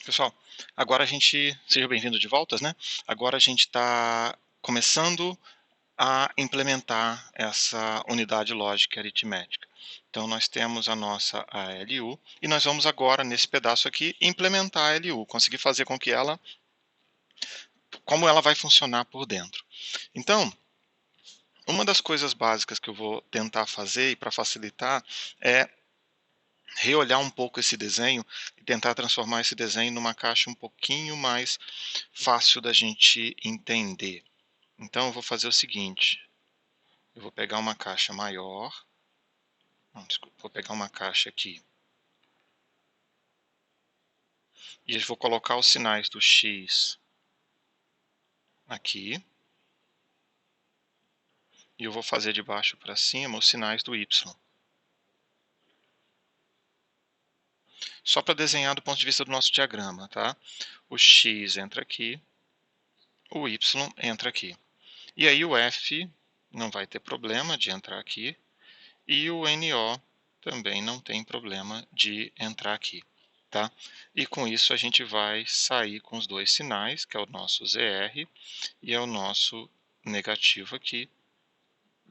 Pessoal, agora a gente, seja bem-vindo de voltas, né? Agora a gente está começando a implementar essa unidade lógica e aritmética. Então nós temos a nossa ALU e nós vamos agora, nesse pedaço aqui, implementar a ALU, conseguir fazer com que ela, como ela vai funcionar por dentro. Então, uma das coisas básicas que eu vou tentar fazer, e para facilitar, é reolhar um pouco esse desenho e tentar transformar esse desenho numa caixa um pouquinho mais fácil da gente entender. Então eu vou fazer o seguinte, eu vou pegar uma caixa maior, não, desculpa, vou pegar uma caixa aqui, e eu vou colocar os sinais do X aqui, e eu vou fazer de baixo para cima os sinais do Y. Só para desenhar do ponto de vista do nosso diagrama, tá? O X entra aqui, o Y entra aqui. E aí o F não vai ter problema de entrar aqui, e o NO também não tem problema de entrar aqui. Tá? E com isso a gente vai sair com os dois sinais, que é o nosso ZR e é o nosso negativo aqui,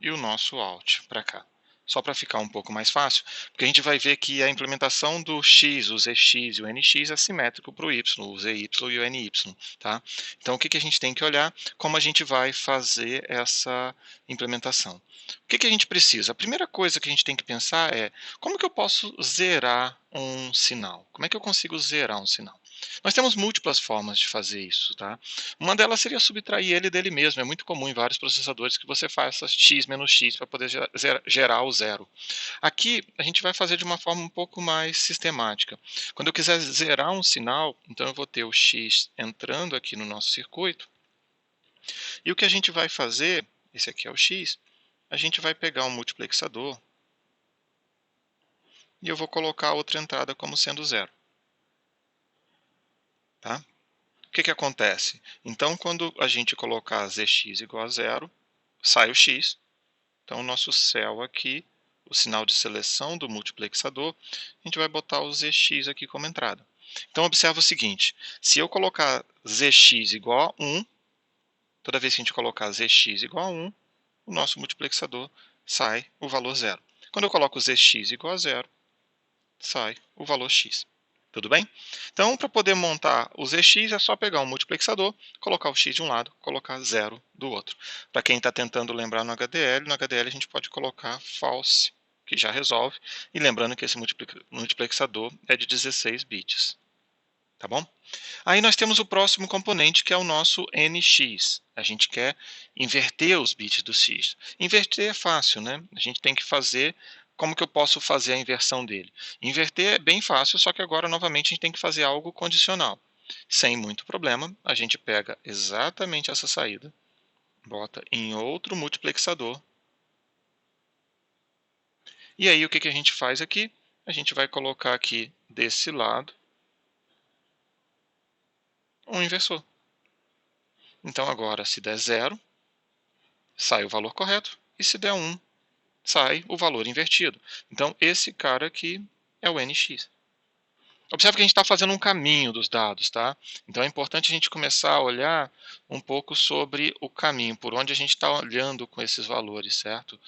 e o nosso Alt para cá. Só para ficar um pouco mais fácil, porque a gente vai ver que a implementação do X, o ZX e o NX é simétrico para o Y, o ZY e o NY. Tá? Então o que a gente tem que olhar? Como a gente vai fazer essa implementação. O que a gente precisa? A primeira coisa que a gente tem que pensar é como que eu posso zerar um sinal? Como é que eu consigo zerar um sinal? Nós temos múltiplas formas de fazer isso, tá? Uma delas seria subtrair ele dele mesmo. É muito comum em vários processadores que você faça x menos x para poder gerar o zero. Aqui a gente vai fazer de uma forma um pouco mais sistemática. Quando eu quiser zerar um sinal, então eu vou ter o x entrando aqui no nosso circuito. E o que a gente vai fazer, esse aqui é o x, a gente vai pegar um multiplexador e eu vou colocar a outra entrada como sendo zero. Tá? O que acontece? Então, quando a gente colocar zx igual a zero, sai o x. Então, o nosso céu aqui, o sinal de seleção do multiplexador, a gente vai botar o zx aqui como entrada. Então, observa o seguinte, se eu colocar zx igual a 1, toda vez que a gente colocar zx igual a 1, o nosso multiplexador sai o valor zero. Quando eu coloco zx igual a zero, sai o valor x. Tudo bem? Então, para poder montar o ZX, é só pegar um multiplexador, colocar o X de um lado, colocar zero do outro. Para quem está tentando lembrar no HDL a gente pode colocar false, que já resolve. E lembrando que esse multiplexador é de 16 bits. Tá bom? Aí nós temos o próximo componente, que é o nosso NX. A gente quer inverter os bits do X. Inverter é fácil, né? A gente tem que fazer. Como que eu posso fazer a inversão dele? Inverter é bem fácil, só que agora, novamente, a gente tem que fazer algo condicional. Sem muito problema, a gente pega exatamente essa saída, bota em outro multiplexador. E aí, o que a gente faz aqui? A gente vai colocar aqui desse lado um inversor. Então, agora, se der 0, sai o valor correto, e se der 1, sai o valor invertido. Então, esse cara aqui é o NX. Observe que a gente está fazendo um caminho dos dados, tá? Então, é importante a gente começar a olhar um pouco sobre o caminho, por onde a gente está olhando com esses valores, certo?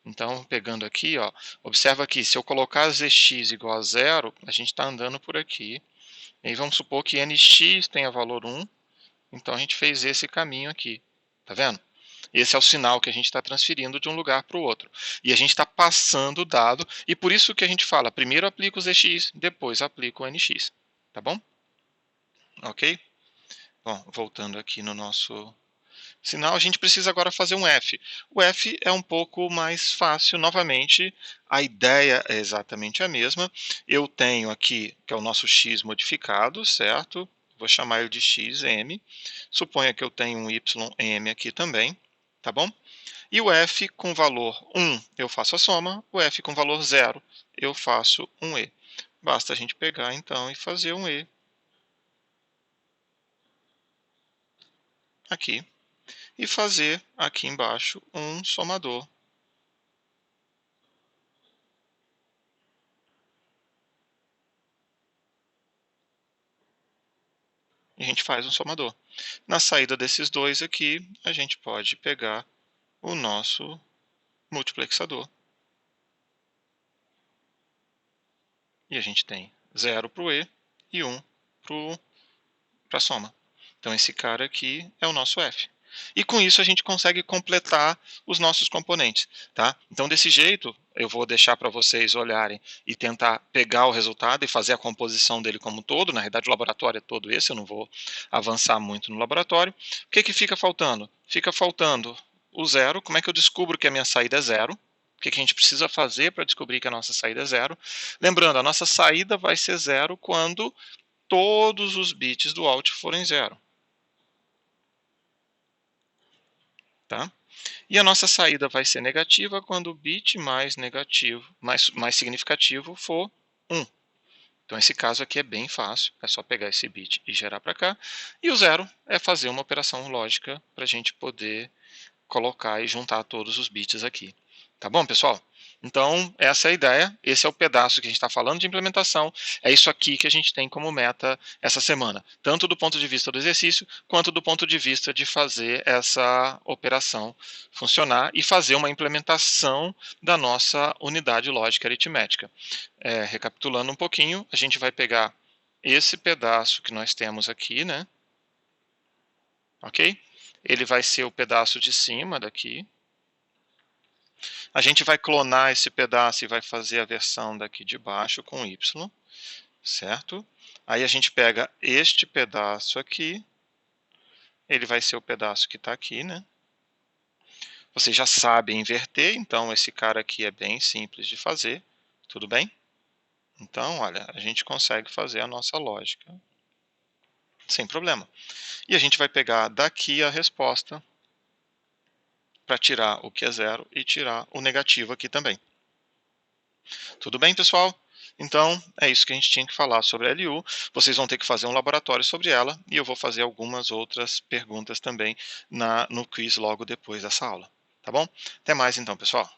Então, pegando aqui, ó, observa aqui, se eu colocar Zx igual a 0, a gente está andando por aqui. E aí vamos supor que Nx tenha valor 1, então a gente fez esse caminho aqui, tá vendo? Esse é o sinal que a gente está transferindo de um lugar para o outro. E a gente está passando o dado, e por isso que a gente fala, primeiro aplica o ZX, depois aplica o NX. Tá bom? Ok? Bom, voltando aqui no nosso sinal, a gente precisa agora fazer um F. O F é um pouco mais fácil, novamente, a ideia é exatamente a mesma. Eu tenho aqui, que é o nosso X modificado, certo? Vou chamar ele de XM. Suponha que eu tenho um YM aqui também, tá bom? E o F com valor 1 eu faço a soma, o F com valor 0 eu faço um E. Basta a gente pegar então e fazer um E aqui e fazer aqui embaixo um somador. e a gente faz um somador. Na saída desses dois aqui, a gente pode pegar o nosso multiplexador. E a gente tem 0 para o E e 1 para a soma. Então, esse cara aqui é o nosso F. E com isso a gente consegue completar os nossos componentes. Tá? Então, desse jeito, eu vou deixar para vocês olharem e tentar pegar o resultado e fazer a composição dele como um todo. Na realidade, o laboratório é todo esse, eu não vou avançar muito no laboratório. O que fica faltando? Fica faltando o zero. Como é que eu descubro que a minha saída é zero? O que a gente precisa fazer para descobrir que a nossa saída é zero? Lembrando, a nossa saída vai ser zero quando todos os bits do out forem zero. Tá? E a nossa saída vai ser negativa quando o bit mais negativo, mais significativo for 1. Então, esse caso aqui é bem fácil, é só pegar esse bit e gerar para cá. E o zero é fazer uma operação lógica para a gente poder colocar e juntar todos os bits aqui. Tá bom, pessoal? Então, essa é a ideia, esse é o pedaço que a gente está falando de implementação, é isso aqui que a gente tem como meta essa semana, tanto do ponto de vista do exercício, quanto do ponto de vista de fazer essa operação funcionar e fazer uma implementação da nossa unidade lógica aritmética. Recapitulando um pouquinho, a gente vai pegar esse pedaço que nós temos aqui, né? Ok? Ele vai ser o pedaço de cima daqui. A gente vai clonar esse pedaço e vai fazer a versão daqui de baixo com Y, certo? Aí a gente pega este pedaço aqui, ele vai ser o pedaço que está aqui, né? Vocês já sabem inverter, então esse cara aqui é bem simples de fazer, tudo bem? Então, olha, a gente consegue fazer a nossa lógica sem problema. E a gente vai pegar daqui a resposta para tirar o que é zero e tirar o negativo aqui também. Tudo bem, pessoal? Então, é isso que a gente tinha que falar sobre a LU. Vocês vão ter que fazer um laboratório sobre ela e eu vou fazer algumas outras perguntas também no quiz logo depois dessa aula. Tá bom? Até mais então, pessoal.